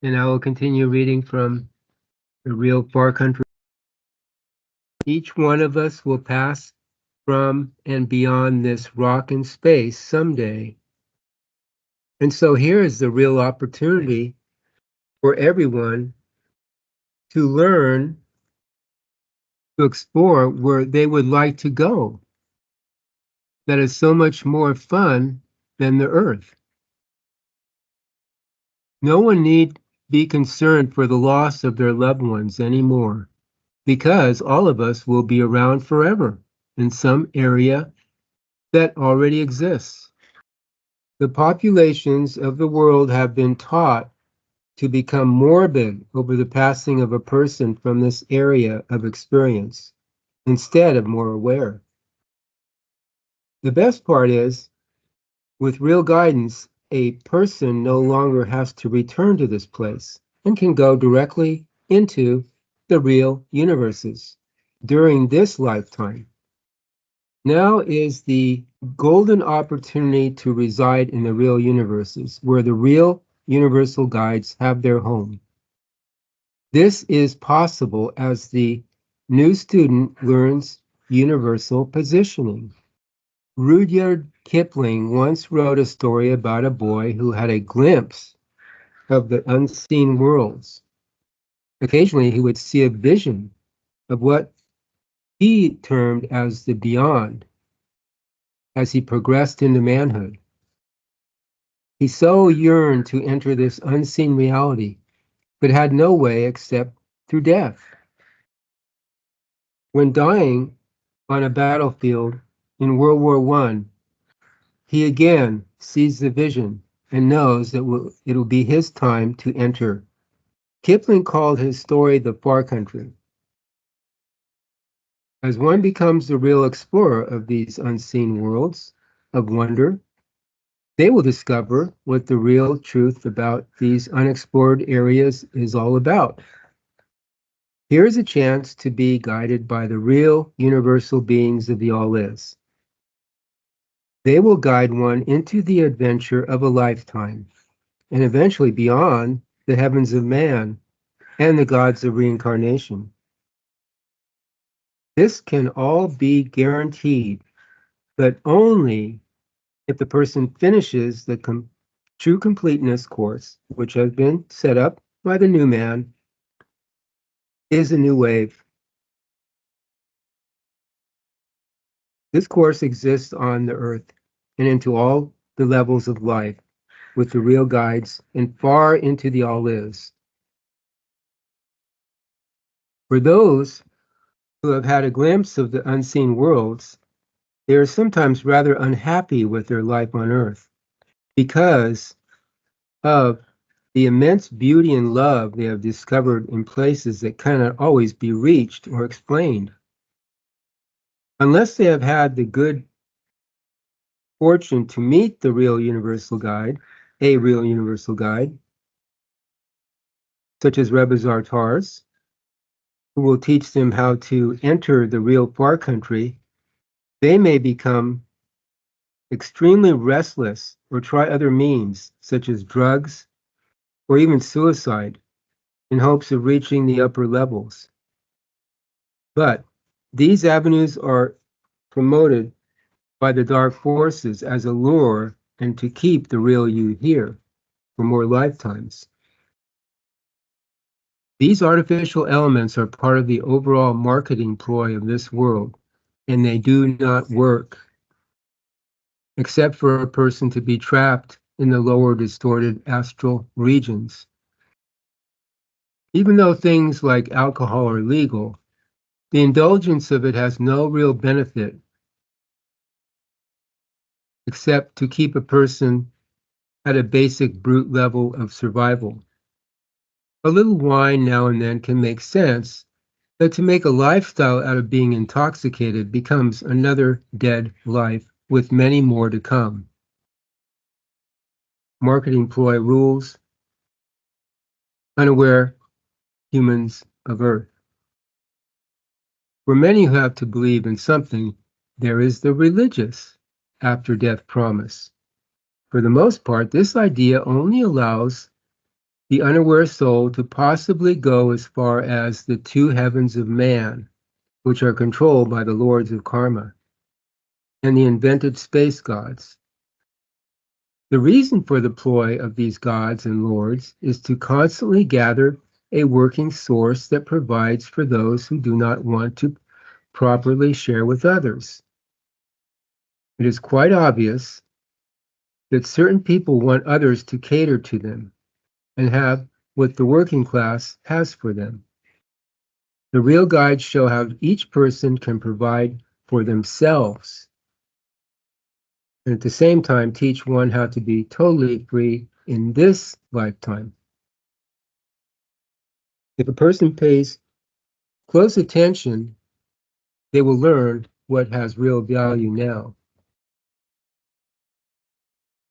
and I will continue reading from the Real Far Country. Each one of us will pass from and beyond this rock and space someday. And so here is the real opportunity for everyone to learn, to explore where they would like to go. That is so much more fun than the earth. No one need be concerned for the loss of their loved ones anymore, because all of us will be around forever in some area that already exists. The populations of the world have been taught to become morbid over the passing of a person from this area of experience, instead of more aware. The best part is, with real guidance, a person no longer has to return to this place and can go directly into the real universes during this lifetime. Now is the golden opportunity to reside in the real universes, where the real universal guides have their home. This is possible as the new student learns universal positioning. Rudyard Kipling once wrote a story about a boy who had a glimpse of the unseen worlds. Occasionally, he would see a vision of what he termed as the beyond as he progressed into manhood. He so yearned to enter this unseen reality, but had no way except through death. When dying on a battlefield in World War I, he again sees the vision and knows that it'll be his time to enter. Kipling called his story The Far Country. As one becomes the real explorer of these unseen worlds of wonder, they will discover what the real truth about these unexplored areas is all about. Here's a chance to be guided by the real universal beings of the All-Is. They will guide one into the adventure of a lifetime, and eventually beyond the heavens of man and the gods of reincarnation. This can all be guaranteed, but only if the person finishes the True Completeness course, which has been set up by the new man, is a new wave. This course exists on the earth and into all the levels of life with the real guides and far into the all-is. For those who have had a glimpse of the unseen worlds, they are sometimes rather unhappy with their life on earth because of the immense beauty and love they have discovered in places that cannot always be reached or explained. Unless they have had the good fortune to meet the real universal guide, a real universal guide, such as Rebbe Zartars, who will teach them how to enter the real far country, they may become extremely restless or try other means, such as drugs or even suicide, in hopes of reaching the upper levels. But these avenues are promoted by the dark forces as a lure and to keep the real you here for more lifetimes. These artificial elements are part of the overall marketing ploy of this world, and they do not work, except for a person to be trapped in the lower distorted astral regions. Even though things like alcohol are legal, the indulgence of it has no real benefit except to keep a person at a basic brute level of survival. A little wine now and then can make sense, but to make a lifestyle out of being intoxicated becomes another dead life with many more to come. Marketing ploy rules unaware humans of Earth. For many who have to believe in something, there is the religious after-death promise. For the most part, this idea only allows the unaware soul to possibly go as far as the two heavens of man, which are controlled by the lords of karma, and the invented space gods. The reason for the ploy of these gods and lords is to constantly gather a working source that provides for those who do not want to properly share with others. It is quite obvious that certain people want others to cater to them and have what the working class has for them. The real guides show how each person can provide for themselves, and at the same time teach one how to be totally free in this lifetime. If a person pays close attention, they will learn what has real value now.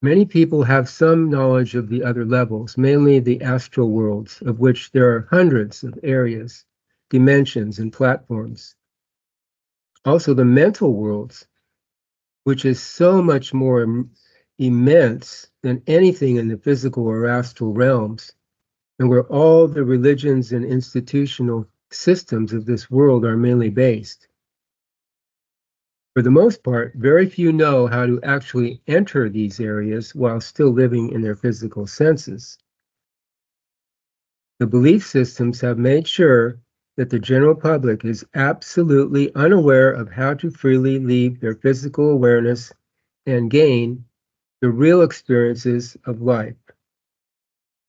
Many people have some knowledge of the other levels, mainly the astral worlds, of which there are hundreds of areas, dimensions, and platforms. Also the mental worlds, which is so much more immense than anything in the physical or astral realms, and where all the religions and institutional systems of this world are mainly based. For the most part, very few know how to actually enter these areas while still living in their physical senses. The belief systems have made sure that the general public is absolutely unaware of how to freely leave their physical awareness and gain the real experiences of life.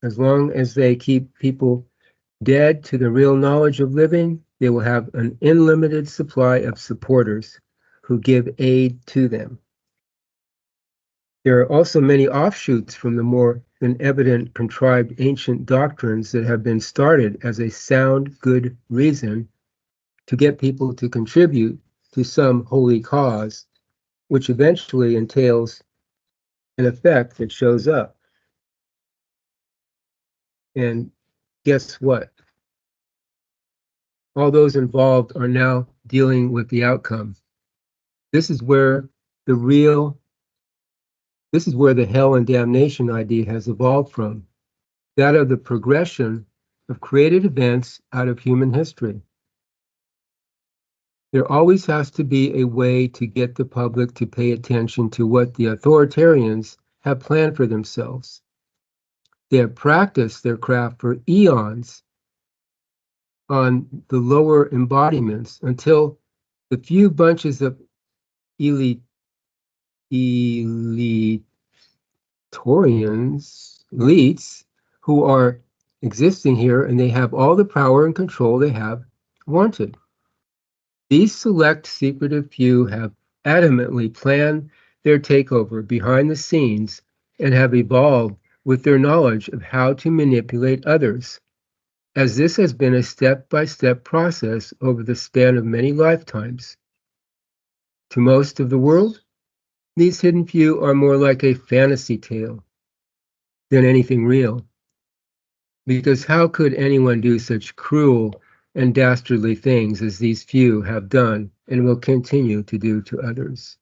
As long as they keep people dead to the real knowledge of living, they will have an unlimited supply of supporters who give aid to them. There are also many offshoots from the more than evident contrived ancient doctrines that have been started as a sound, good reason to get people to contribute to some holy cause, which eventually entails an effect that shows up. And guess what? All those involved are now dealing with the outcome. This is where the hell and damnation idea has evolved from, that of the progression of created events out of human history. There always has to be a way to get the public to pay attention to what the authoritarians have planned for themselves. They have practiced their craft for eons on the lower embodiments until the few bunches of elites, who are existing here, and they have all the power and control they have wanted. These select secretive few have adamantly planned their takeover behind the scenes and have evolved with their knowledge of how to manipulate others, as this has been a step-by-step process over the span of many lifetimes. To most of the world, these hidden few are more like a fantasy tale than anything real. Because how could anyone do such cruel and dastardly things as these few have done and will continue to do to others?